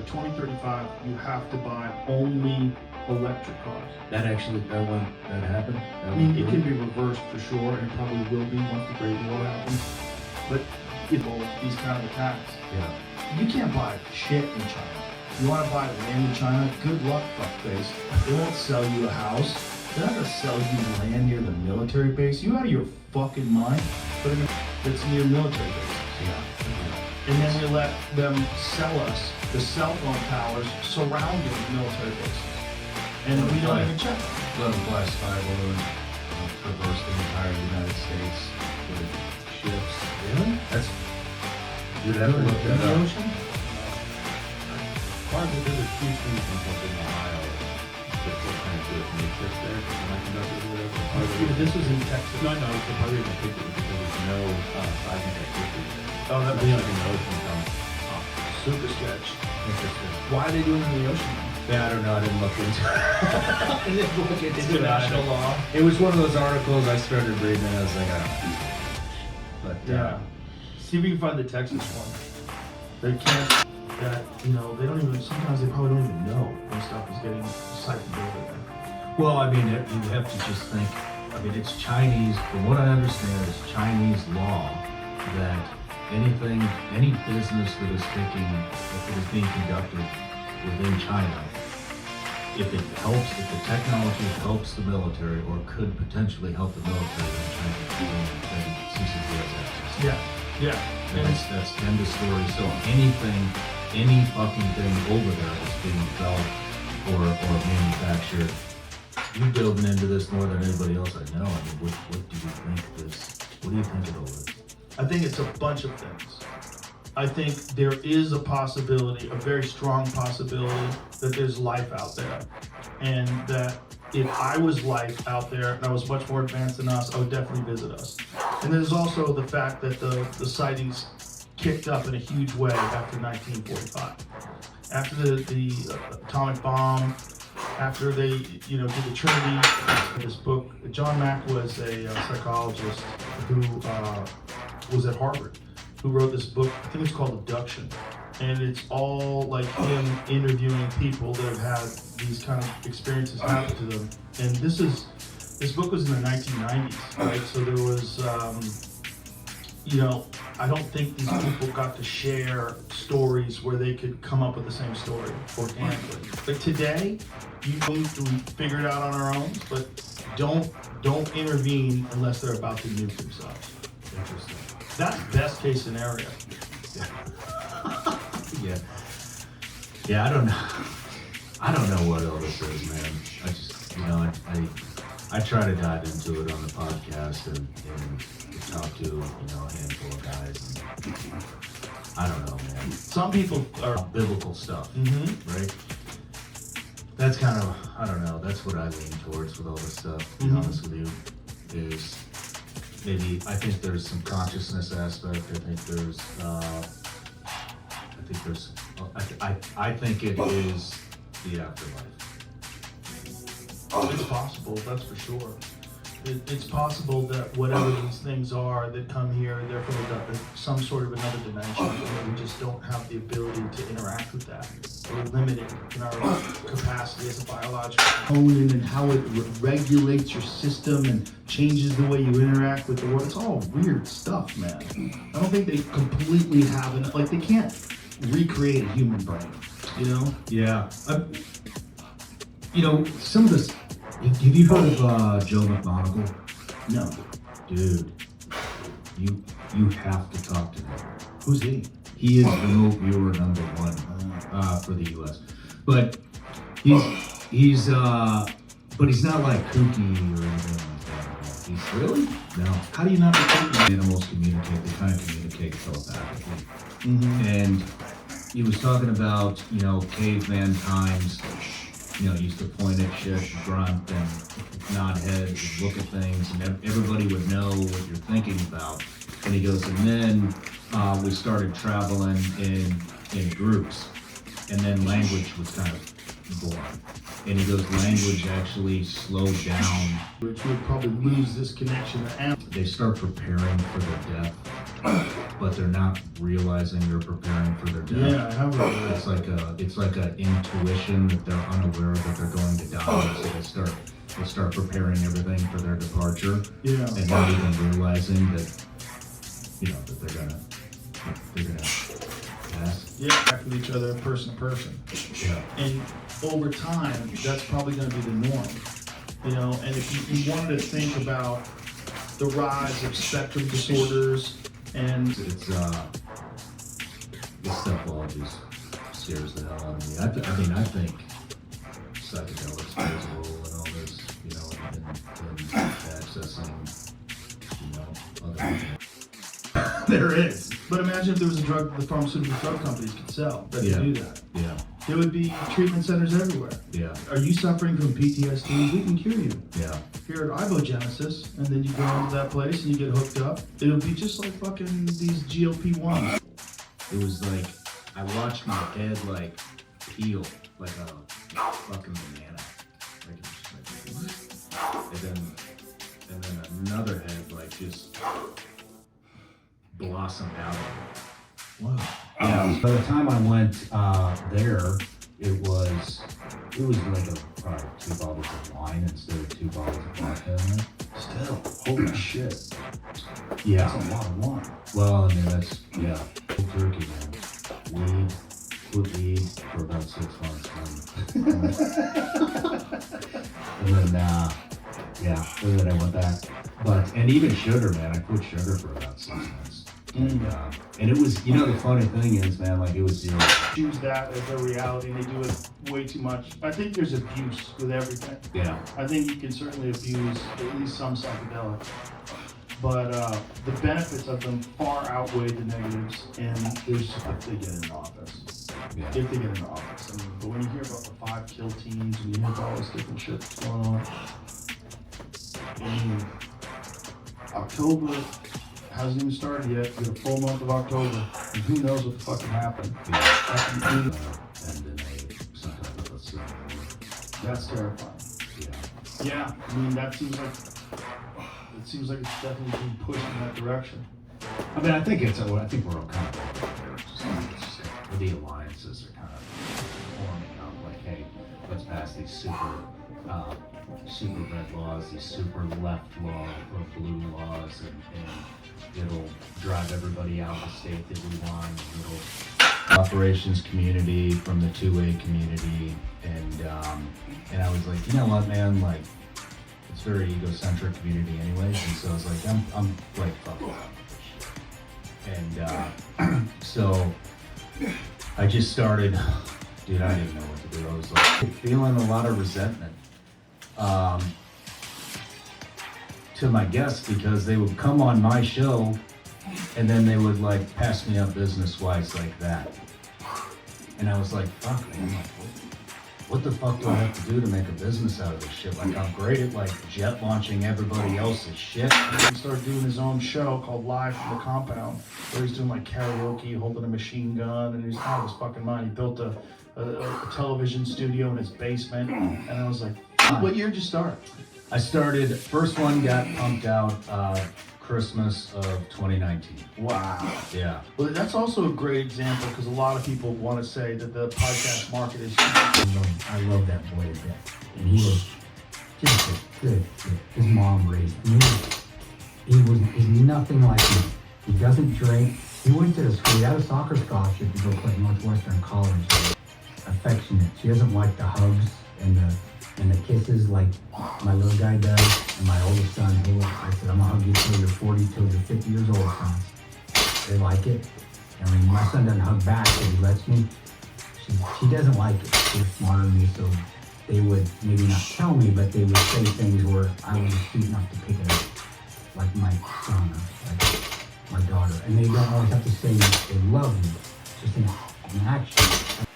2035, you have to buy only electric cars. That happened? I mean, it can be reversed for sure, and it probably will be once the Great War happens. But these kind of attacks, Yeah. you can't buy shit in China. You want to buy land in China? Good luck, fuckface. They won't sell you a house. They're not gonna sell you land near the military base. You out of your fucking mind? But it's near military bases. Yeah. And then we let them sell us the cell phone towers surrounding military bases. And we don't even check. Let them fly a spy balloon, traverse the entire United States with ships. Really? That's. You'd have to look that In the up. ocean? Part of it, there's a huge thing from up in Ohio that they're trying to do it from the ships there, semiconductors or whatever. Part of Yeah, it- this was in Texas. No, no, it's a part of the picture because there was no seismic activity there. Oh, that Being makes like in the ocean sounds super sketch. interesting. Why are they doing it in the ocean? Yeah, I don't know. I didn't look into it. International law. It was one of those articles I started reading and I was like, I don't know. But Yeah. See if we can find the Texas one. They can't. That they don't even. Sometimes they probably don't even know when stuff is getting siphoned over there. Well, I mean, you have to just think, I mean, it's Chinese, from what I understand, it's Chinese law that any business that is being conducted within China, if the technology helps the military or could potentially help the military, then it ceases to be access. Yeah. And that's end of story. So any fucking thing over there that's being developed or manufactured, you're building into this more than anybody else I know. I mean, what do you think it all is? I think it's a bunch of things. I think there is a possibility, a very strong possibility, that there's life out there. And that if I was life out there and I was much more advanced than us, I would definitely visit us. And there's also the fact that the sightings kicked up in a huge way after 1945. After the atomic bomb, after they did the Trinity, this book, John Mack was a psychologist who was at Harvard, who wrote this book. I think it's called Abduction, and it's all like him interviewing people that have had these kind of experiences happen to them. And this book was in the 1990s, right? So there was, I don't think these people got to share stories where they could come up with the same story organically. But today, you need to figure it out on our own, but don't intervene unless they're about to nuke themselves. Interesting. That's best case scenario. Yeah, I don't know what all this is, man. I just, I try to dive into it on the podcast and talk to, a handful of guys. And I don't know, man. Some people are. Biblical stuff, right? That's kind of, I don't know, that's what I lean towards with all this stuff, to be honest with you, is maybe, I think there's some consciousness aspect. I think it is the afterlife. It's possible, that's for sure. It's possible that whatever these things are that come here, they're from some sort of another dimension, and we just don't have the ability to interact with that. We're limited in our capacity as a biological component and how it regulates your system and changes the way you interact with the world. It's all weird stuff, man. I don't think they completely have it. Like, they can't recreate a human brain, Yeah. Some of this, have you heard of Joe McMonagle? No. Dude, you have to talk to him. Who's he? He is remote viewer number one for the U.S. But he's not like kooky or anything like that. He's really? No. How do you not be kooky? Animals communicate. They kind of communicate telepathically. And he was talking about caveman times. Used to point at shit, grunt, and nod heads, and look at things, and everybody would know what you're thinking about. And he goes, and then we started traveling in groups, and then language was kind of born. And he goes, language actually slowed down. Which would probably lose this connection. They start preparing for their death. but they're not realizing they're preparing for their death. Yeah, I have heard of that. It's like a intuition that they're unaware that they're going to die. So they start preparing everything for their departure, Yeah. and not even realizing that that they're gonna pass. Yeah, back with each other, person to person. Yeah. And over time, that's probably going to be the norm. And if you wanted to think about the rise of spectrum disorders and It's this stuff all just scares the hell out of me. I think psychedelics plays a role in all this, in accessing, other. there is. But imagine if there was a drug that the pharmaceutical drug companies could sell that could do that. Yeah. There would be treatment centers everywhere. Yeah. Are you suffering from PTSD? We can cure you. Yeah. Here at Ibogenesis, and then you go into that place and you get hooked up. It'll be just like fucking these GLP-1s. It was like I watched my head like peel like a fucking banana. And then another head like just blossomed out of it. Wow. Yeah. By the time I went there, it was like probably 2 bottles of wine instead of 2 bottles of vodka in there. Still. Holy shit. Yeah. That's a lot of wine. Well, I mean that's cold turkey, man. Quit weed for about 6 months. And then I went back. And even sugar, man. I quit sugar for about 6 months. And it was, the funny thing is, man, like it was zero. Choose that as a reality, and they do it way too much. I think there's abuse with everything. Yeah. I think you can certainly abuse at least some psychedelics. But the benefits of them far outweigh the negatives, and there's just if they get in office. Yeah. If they get in office. But when you hear about the 5 kill teams, and you hear about all this different shit that's going on, October hasn't even started yet. You got a full month of October, and who knows what the fuck can happen. And then That's terrifying. Yeah, I mean that seems like it's definitely being pushed in that direction. I mean, I think we're all kind of the alliances are kind of forming up. Like, hey, let's pass these super red laws, these super left law or blue laws, and it'll drive everybody out of the state that we want. It'll operations community from the 2A community, and I was like, you know what, man, like it's very egocentric community anyways, and so I was like, I'm like, fuck that. And so I just started, dude, I didn't know what to do. I was like feeling a lot of resentment to my guests because they would come on my show and then they would like pass me up business-wise like that. And I was like, fuck, man, like, what the fuck do I have to do to make a business out of this shit? Like, I'm great at like jet launching everybody else's shit. He started doing his own show called Live from the Compound, where he's doing like karaoke, holding a machine gun, and he's out of his fucking mind. He built a television studio in his basement, and I was like, what year did you start? I started, first one got pumped out Christmas of 2019. Wow. Yeah. Well, that's also a great example because a lot of people want to say that the podcast market is. I love that boy to death. And he was just a good kid. His mom raised him. He's nothing like me. He doesn't drink. He went to the school. He had a soccer scholarship to go play at Northwestern College. Affectionate. She doesn't like the hugs and the kisses like my little guy does, and my oldest son. I said, I'm gonna hug you till you're 40, till you're 50 years old, son. They like it. I mean, my son doesn't hug back, but he lets me. She doesn't like it. She's smarter than me, so they would maybe not tell me, but they would say things where I was sweet enough to pick it up, like my son, or like my daughter. And they don't always have to say they love you, just in action.